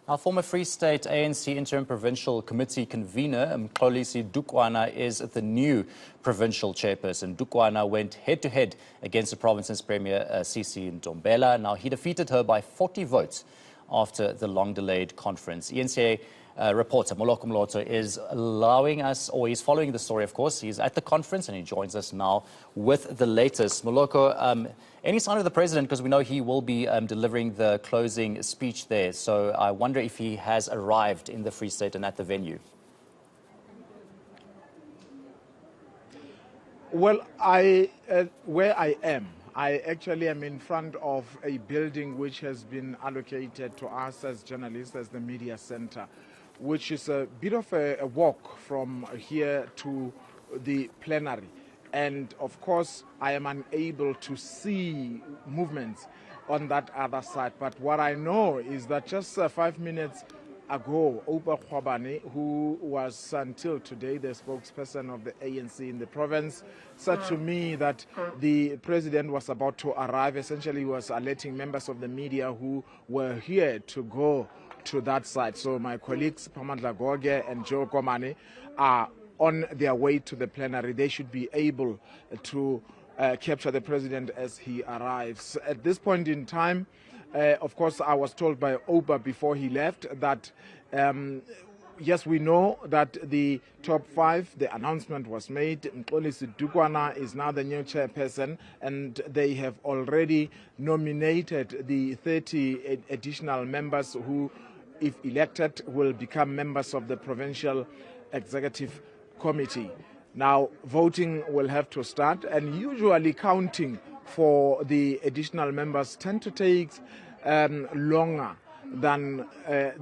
Our former Free State ANC Interim Provincial Committee convener, Mxolisi Dukwana, is the new provincial chairperson. Dukwana went head-to-head against the province's Premier Sisi Ntombela. Now, he defeated her by 40 votes after the long-delayed conference. eNCA reporter Moloko Moloto is allowing us, or he's following the story, of course. He's at the conference and he joins us now with the latest. Moloko, any sign of the president? Because we know he will be delivering the closing speech there. So I wonder if he has arrived in the Free State and at the venue. Well, where I am, I actually am in front of a building which has been allocated to us as journalists as the media center, which is a bit of a walk from here to the plenary. And of course, I am unable to see movements on that other side. But what I know is that just 5 minutes ago, Oba Khwabane, who was until today the spokesperson of the ANC in the province, said to me that the president was about to arrive. Essentially, he was alerting members of the media who were here to go to that side. So my colleagues, Siphamandla Goge and Joe Komane, are on their way to the plenary. They should be able to capture the president as he arrives. At this point in time, of course, I was told by Oba before he left that, yes, we know that the top 5, the announcement was made. Mxolisi Dukwana is now the new chairperson, and they have already nominated the 30 additional members who, if elected, will become members of the Provincial Executive Committee. Now, voting will have to start, and usually counting for the additional members tend to take longer than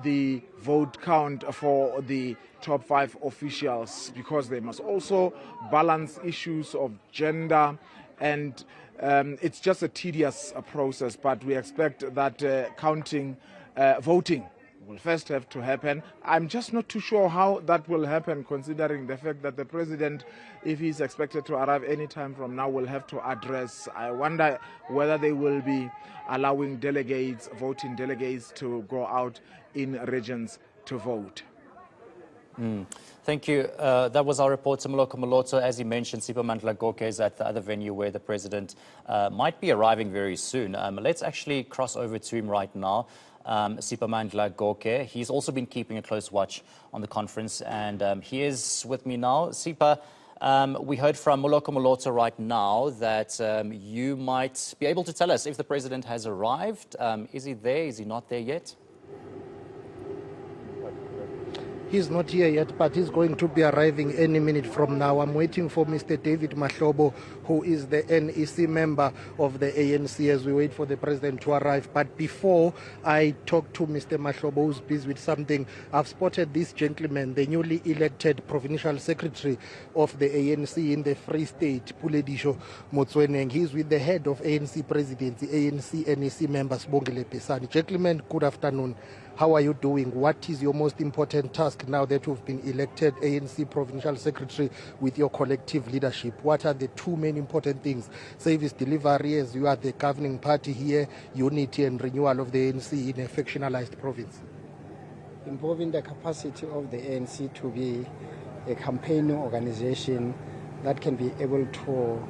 the vote count for the top 5 officials, because they must also balance issues of gender, and it's just a tedious process. But we expect that voting will first have to happen. I'm just not too sure how that will happen, considering the fact that the president, if he's expected to arrive any time from now, will have to address. I wonder whether they will be allowing delegates, voting delegates, to go out in regions to vote. Thank you. That was our reporter, Moloko Moloto. As he mentioned, Siphamandla Goge is at the other venue where the president might be arriving very soon. Let's actually cross over to him right now. Siphamandla Goge. He's also been keeping a close watch on the conference, and he is with me now. Sipa, we heard from Moloko Moloto right now that you might be able to tell us if the president has arrived. Is he there? Is he not there yet? He's not here yet, but he's going to be arriving any minute from now. I'm waiting for Mr. David Mahlobo, who is the NEC member of the ANC, as we wait for the president to arrive. But before I talk to Mr. Mahlobo, who's busy with something, I've spotted this gentleman, the newly elected provincial secretary of the ANC in the Free State, Puledisho Motsweneng. He's with the head of ANC presidency, ANC NEC members, Bongile Pesani. Gentlemen, good afternoon. How are you doing? What is your most important task now that you've been elected ANC Provincial Secretary with your collective leadership? What are the 2 main important things? Service delivery, as you are the governing party here, unity and renewal of the ANC in a factionalized province. Improving the capacity of the ANC to be a campaigning organization that can be able to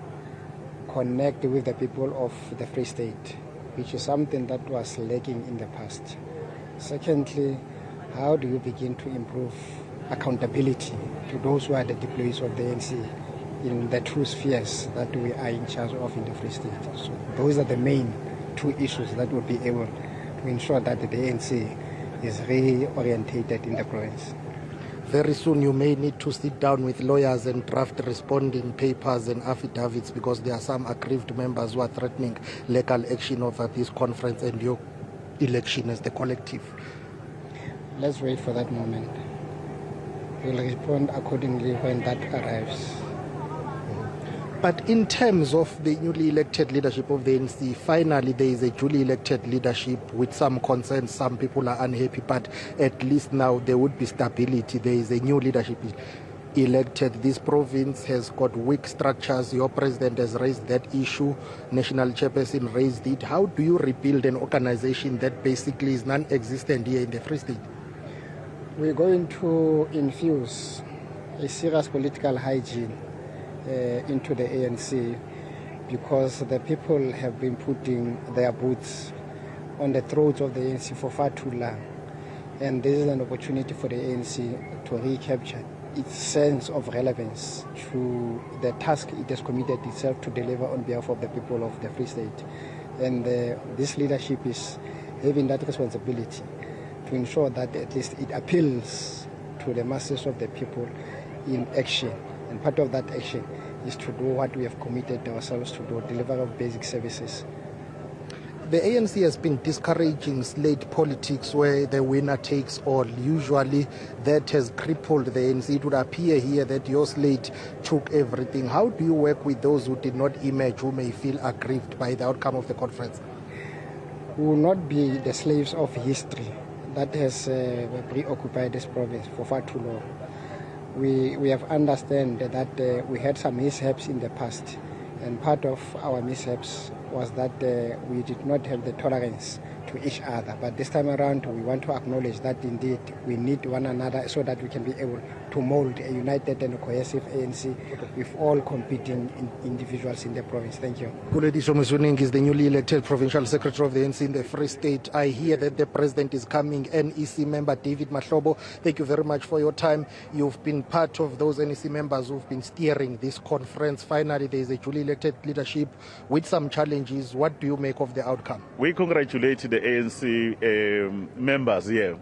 connect with the people of the Free State, which is something that was lacking in the past. Secondly, how do you begin to improve accountability to those who are the deployees of the ANC in the 2 spheres that we are in charge of in the Free State? So those are the main 2 issues that will be able to ensure that the ANC is reorientated in the province. Very soon you may need to sit down with lawyers and draft responding papers and affidavits, because there are some aggrieved members who are threatening legal action over this conference and your election as the collective. Let's wait for that moment. We'll respond accordingly when that arrives. But in terms of the newly elected leadership of the ANC, finally there is a duly elected leadership with some concerns. Some people are unhappy, but at least now there would be stability. There is a new leadership. elected. This province has got weak structures. Your president has raised that issue. National chairperson raised it. How do you rebuild an organization that basically is non-existent here in the Free State? We're going to infuse a serious political hygiene into the ANC, because the people have been putting their boots on the throats of the ANC for far too long. And this is an opportunity for the ANC to recapture its sense of relevance to the task it has committed itself to deliver on behalf of the people of the Free State. And this leadership is having that responsibility to ensure that at least it appeals to the masses of the people in action. And part of that action is to do what we have committed ourselves to do, deliver of basic services. The ANC has been discouraging slate politics where the winner takes all. Usually that has crippled the ANC. It would appear here that your slate took everything. How do you work with those who did not emerge, who may feel aggrieved by the outcome of the conference? We will not be the slaves of history that has preoccupied this province for far too long. We have understood that we had some mishaps in the past, and part of our mishaps was that we did not have the tolerance to each other. But this time around, we want to acknowledge that indeed we need one another so that we can be able to mold a united and cohesive ANC with all competing individuals in the province. Thank you. Kulediso Musuning is the newly elected provincial secretary of the ANC in the Free State. I hear that the president is coming. NEC member David Mahlobo, thank you very much for your time. You've been part of those NEC members who've been steering this conference. Finally, there is a duly elected leadership with some challenges. What do you make of the outcome? We congratulate the ANC members here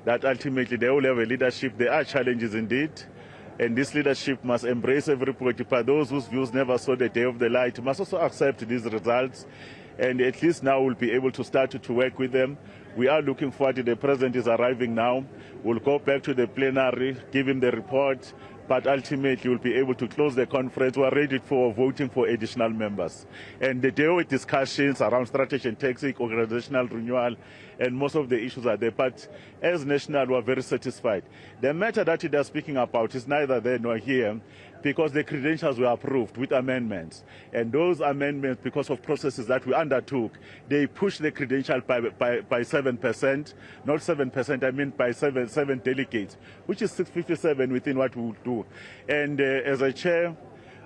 that ultimately they will have a leadership. There are challenges indeed, and this leadership must embrace everybody. But those whose views never saw the day of the light must also accept these results, and at least now we'll be able to start to work with them. We are looking forward to the president is arriving now. We'll go back to the plenary, give him the report, but ultimately we'll be able to close the conference. We are ready for voting for additional members. And the day with discussions around strategy and tactic, organizational renewal, and most of the issues are there. But as national, we are very satisfied. The matter that they are speaking about is neither there nor here, because the credentials were approved with amendments. And those amendments, because of processes that we undertook, they pushed the credential by 7%, not 7%, I mean by seven delegates, which is 657 within what we will do. And as a chair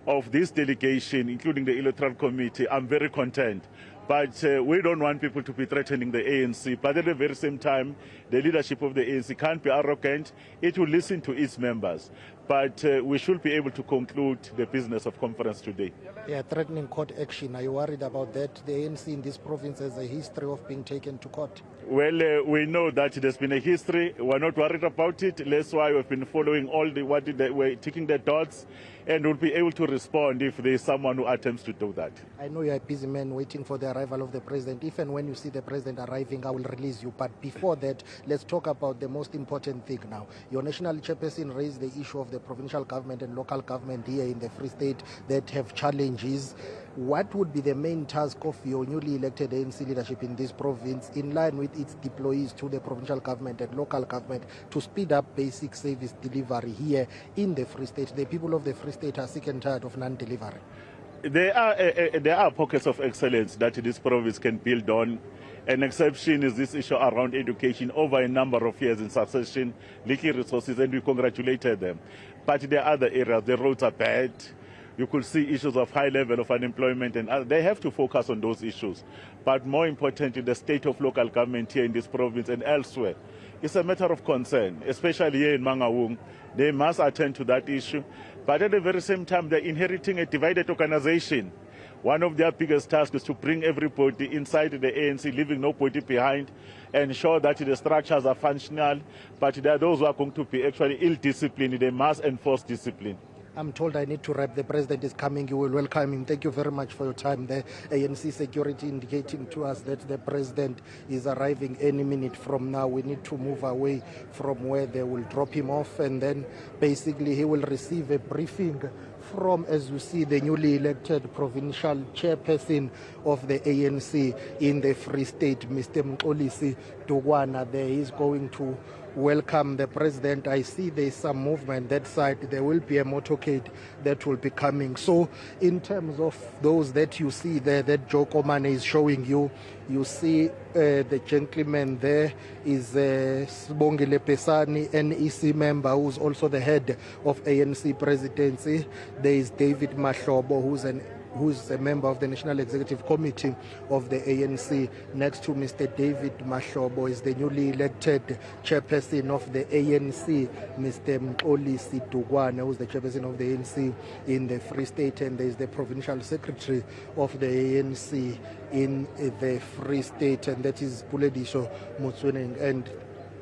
of this delegation, including the Electoral Committee, I'm very content. But we don't want people to be threatening the ANC. But at the very same time, the leadership of the ANC can't be arrogant. It will listen to its members. But we should be able to conclude the business of conference today. Yeah, threatening court action. Are you worried about that? The ANC in this province has a history of being taken to court. Well, we know that there's been a history. We're not worried about it. That's why we've been following all we're ticking the dots, and we'll be able to respond if there's someone who attempts to do that. I know you're a busy man waiting for the arrival of the president. If and when you see the president arriving, I will release you. But before that, let's talk about the most important thing now. Your national chairperson raised the issue of the provincial government and local government here in the Free State that have challenges. What would be the main task of your newly elected ANC leadership in this province, in line with its deployees to the provincial government and local government, to speed up basic service delivery here in the Free State? The people of the Free State are sick and tired of non-delivery. There are pockets of excellence that this province can build on. An exception is this issue around education over a number of years in succession, leaking resources, and we congratulated them. But there are other areas. The roads are bad. You could see issues of high level of unemployment, and they have to focus on those issues. But more importantly, the state of local government here in this province and elsewhere is a matter of concern, especially here in Mangaung. They must attend to that issue. But at the very same time, they're inheriting a divided organization. One of their biggest tasks is to bring everybody inside the ANC, leaving nobody behind, and ensure that the structures are functional. But there are those who are going to be actually ill-disciplined. They must enforce discipline. I'm told I need to wrap. The president is coming. You will welcome him. Thank you very much for your time. The ANC security indicating to us that the president is arriving any minute from now. We need to move away from where they will drop him off, and then basically he will receive a briefing from, as you see, the newly elected provincial chairperson of the ANC in the Free State, Mr. Mxolisi Dukwana. There is going to welcome the president. I see there's some movement that side. There will be a motorcade that will be coming. So in terms of those that you see there, that Joe Komane is showing you, you see the gentleman there is Sibongile Pesani, NEC member, who's also the head of ANC presidency. There is David Mahlobo, who's a member of the National Executive Committee of the ANC. Next to Mr. David Mahlobo is the newly elected chairperson of the ANC, Mr. Mxolisi Dukwana, who's the chairperson of the ANC in the Free State, and there's the provincial secretary of the ANC in the Free State, and that is Puledisho Motsweneng. And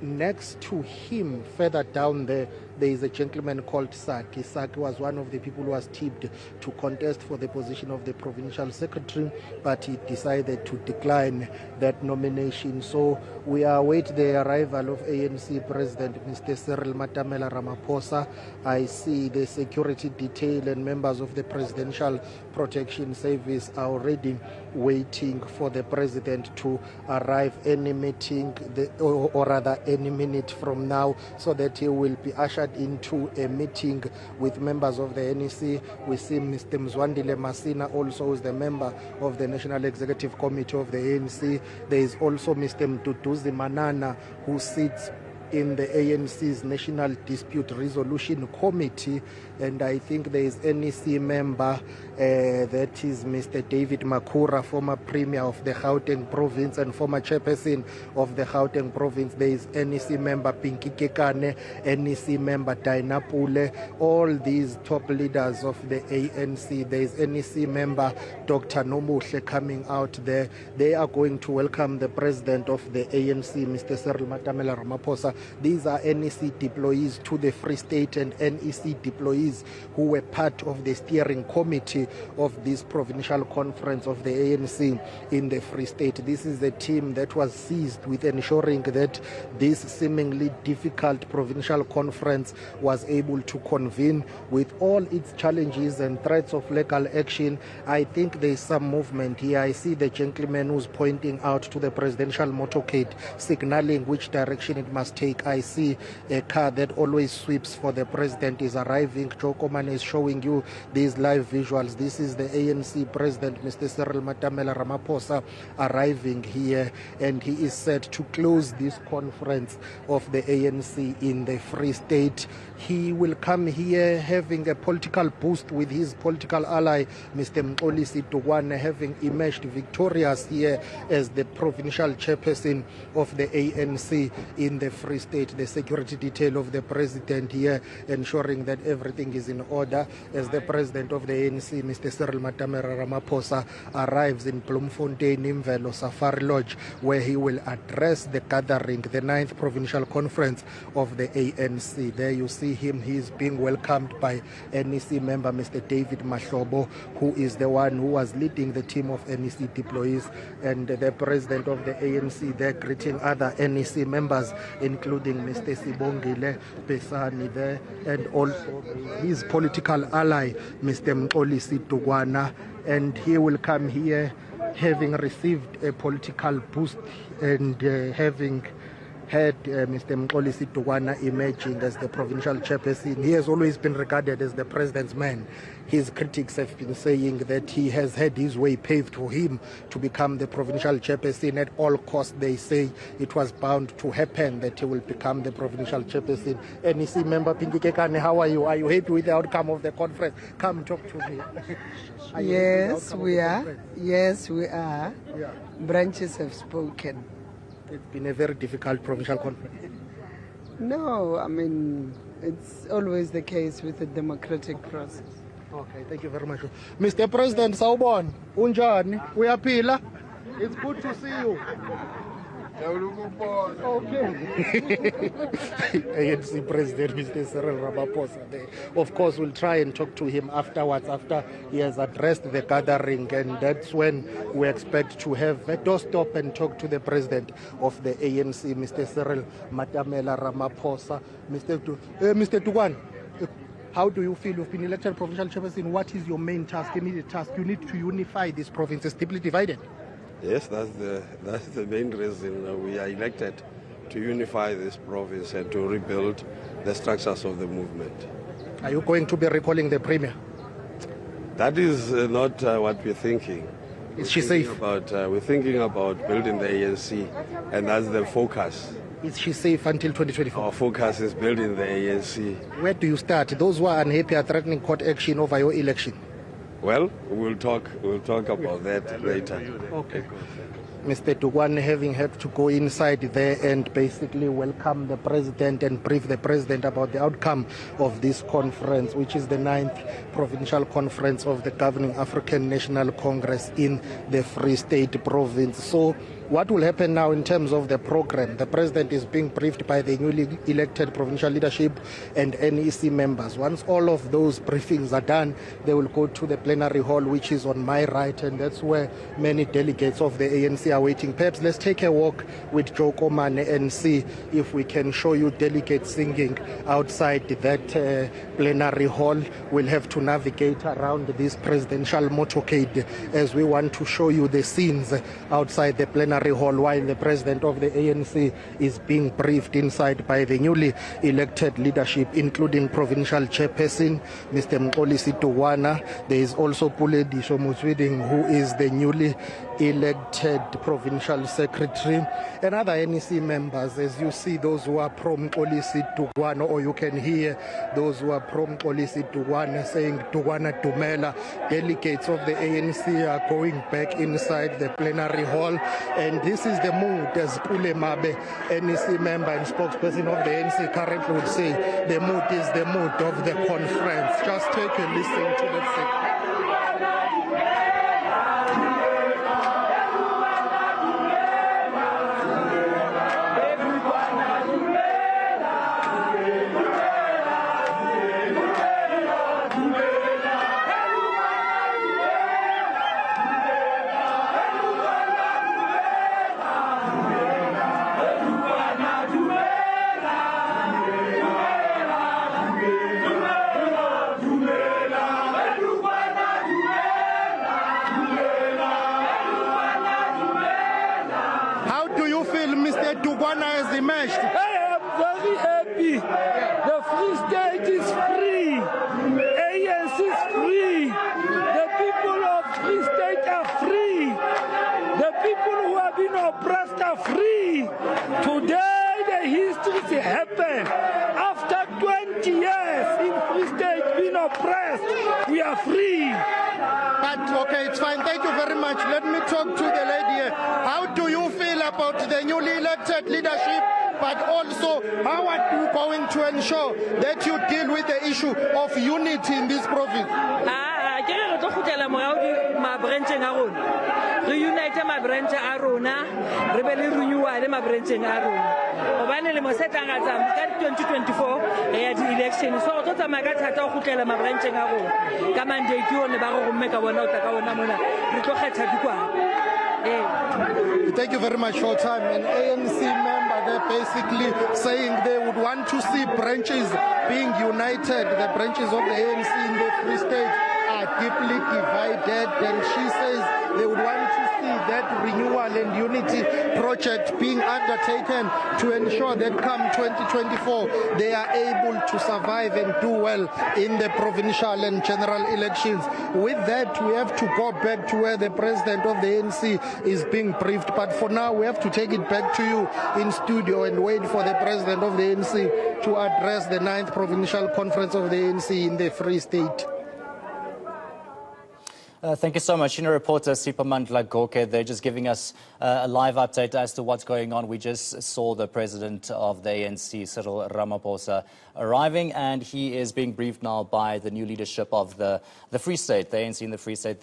next to him, further down there is a gentleman called Saki. Saki was one of the people who was tipped to contest for the position of the provincial secretary, but he decided to decline that nomination. So we await the arrival of ANC President Mr. Cyril Matamela Ramaphosa. I see the security detail and members of the Presidential Protection Service are already waiting for the president to arrive any meeting, or rather any minute from now, so that he will be ushered into a meeting with members of the NEC. We see Mr. Mzwandile Masina also, who is the member of the National Executive Committee of the ANC. There is also Mr. Mduduzi Manana, who sits in the ANC's National Dispute Resolution Committee, and I think there is NEC member, that is Mr. David Makura, former Premier of the Gauteng Province and former Chairperson of the Gauteng Province. There is NEC member Pinky Kekane, NEC member Daina Pule, all these top leaders of the ANC. There is NEC member Dr. Nomuhle coming out there. They are going to welcome the President of the ANC, Mr. Cyril Matamela Ramaphosa. These are NEC deployees to the Free State and NEC deployees who were part of the steering committee of this provincial conference of the ANC in the Free State. This is the team that was seized with ensuring that this seemingly difficult provincial conference was able to convene with all its challenges and threats of legal action. I think there is some movement here. I see the gentleman who's pointing out to the presidential motorcade, signaling which direction it must take. I see a car that always sweeps for the president is arriving. Joe Komane is showing you these live visuals. This is the ANC president, Mr. Cyril Matamela Ramaphosa, arriving here, and he is set to close this conference of the ANC in the Free State. He will come here having a political boost with his political ally, Mr. Mxolisi Dukwana, having emerged victorious here as the provincial chairperson of the ANC in the Free State. The security detail of the president here ensuring that everything is in order as the president of the ANC, Mr. Cyril Matamela Ramaphosa, arrives in Bloemfontein, Imvelo Safari Lodge, where he will address the gathering, the 9th provincial conference of the ANC. There you see him. He is being welcomed by NEC member Mr. David Mahlobo, who is the one who was leading the team of NEC deployees, and the president of the ANC there greeting other NEC members, including Mr. Sibongile Pesani there, and also his political ally, Mr. Mxolisi Dukwana, and he will come here having received a political boost and having had Mr. Mxolisi Dukwana emerging as the provincial chairperson. He has always been regarded as the president's man. His critics have been saying that he has had his way paved for him to become the provincial chairperson. At all costs, they say it was bound to happen that he will become the provincial chairperson. NEC member Pinky Kekane, how are you? Are you happy with the outcome of the conference? Come talk to me. Yes, we are. Yes, we are. Yeah. Branches have spoken. It's been a very difficult provincial conference. No, I mean, it's always the case with the democratic process. Okay, thank you very much. Mr. President, sawubona, unjani? Uyaphila? It's good to see you. Okay. ANC President Mr. Cyril Ramaphosa there. Of course, we'll try and talk to him afterwards, after he has addressed the gathering, and that's when we expect to have a doorstop and talk to the President of the ANC, Mr. Cyril Matamela Ramaphosa. Mr. Dukwana, How do you feel? You've been elected provincial chairperson. What is your main task, immediate task? You need to unify this province. It's deeply divided. Yes, that's the main reason we are elected, to unify this province and to rebuild the structures of the movement. Are you going to be recalling the Premier? That is not what we're thinking. Is she safe? We're thinking about building the ANC, and that's the focus. Is she safe until 2024? Our focus is building the ANC. Where do you start? Those who are unhappy are threatening court action over your election. Well, we'll talk about that later. Okay. Mr. Dugwane having had to go inside there and basically welcome the president and brief the president about the outcome of this conference, which is the 9th provincial conference of the governing African National Congress in the Free State province. So what will happen now in terms of the program? The president is being briefed by the newly elected provincial leadership and NEC members. Once all of those briefings are done, they will go to the plenary hall, which is on my right, and that's where many delegates of the ANC are waiting. Perhaps let's take a walk with Joe Komane and see if we can show you delegates singing outside that plenary hall. We'll have to navigate around this presidential motorcade as we want to show you the scenes outside the plenary hall while the president of the ANC is being briefed inside by the newly elected leadership, including provincial chairperson Mr. Mxolisi Dugwana. There is also Puledisho Muswiding, who is the newly elected provincial secretary, and other NEC members. As you see, those who are pro Mxolisi Dugwana, or you can hear those who are pro Mxolisi Dugwana saying Dugwana Dumela. Delegates of the ANC are going back inside the plenary hall, and this is the mood, as Pule Mabe, NEC member and spokesperson of the ANC, currently would say. The mood is the mood of the conference. Just take a listen to that segment. Dugwana has emerged. I am very happy. The Free State is free. ANC is free. The people of Free State are free. The people who have been oppressed are free. Today the history happened. After 20 years in Free State being oppressed, we are free. But okay, it's fine. Thank you very much. Let me talk to the lady here. How do you feel about the newly elected leadership? But also, how are you going to ensure that you deal with the issue of unity in this province? Reunite my branch Arona, rebellion renewal my branch in Arona. Obane le Mosetanga 2024 election. So tota magata ta khutlela ma branch nga go. Ka mandate yo ne ba go mmeka bona o ta ka bona mona. Re tlo kgetha dikwa. Thank you very much for your time. An ANC member, they're basically saying they would want to see branches being united. The branches of the ANC in the Free State are deeply divided, and she says they would want to see that renewal and unity project being undertaken to ensure that come 2024 they are able to survive and do well in the provincial and general elections. With that, we have to go back to where the president of the ANC is being briefed, but for now we have to take it back to you in studio and wait for the president of the ANC to address the 9th provincial conference of the ANC in the Free State. Thank you so much. Reporter Siphamandla Goge, they're just giving us a live update as to what's going on. We just saw the president of the ANC, Cyril Ramaphosa, arriving, and he is being briefed now by the new leadership of the Free State, the ANC in the Free State.